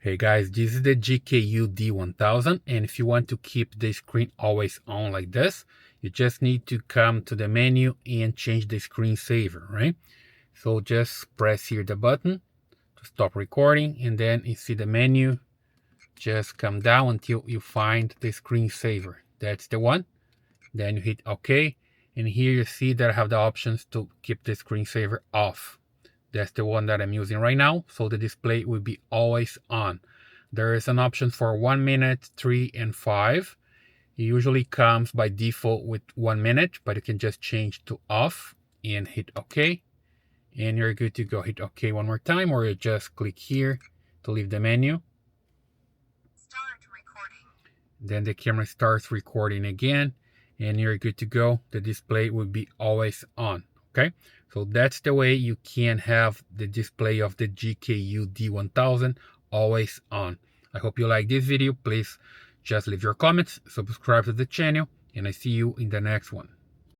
Hey guys, this is the GKU D1000, and if you want to keep the screen always on like this, you just need to come to the menu and change the screensaver, right? So just press here the button to stop recording, and then you see the menu. Just come down until you find the screensaver. That's the one. Then you hit OK, and here you see that I have the options to keep the screensaver off. That's the one that I'm using right now, so the display will be always on. There is an option for 1 minute, 3, and 5. It usually comes by default with 1 minute, but you can just change to off and hit OK. And you're good to go. Hit OK one more time, or you just click here to leave the menu. Start recording. Then the camera starts recording again, and you're good to go. The display will be always on. Okay, so that's the way you can have the display of the GKU D1000 always on. I hope you like this video. Please just leave your comments, subscribe to the channel, and I see you in the next one.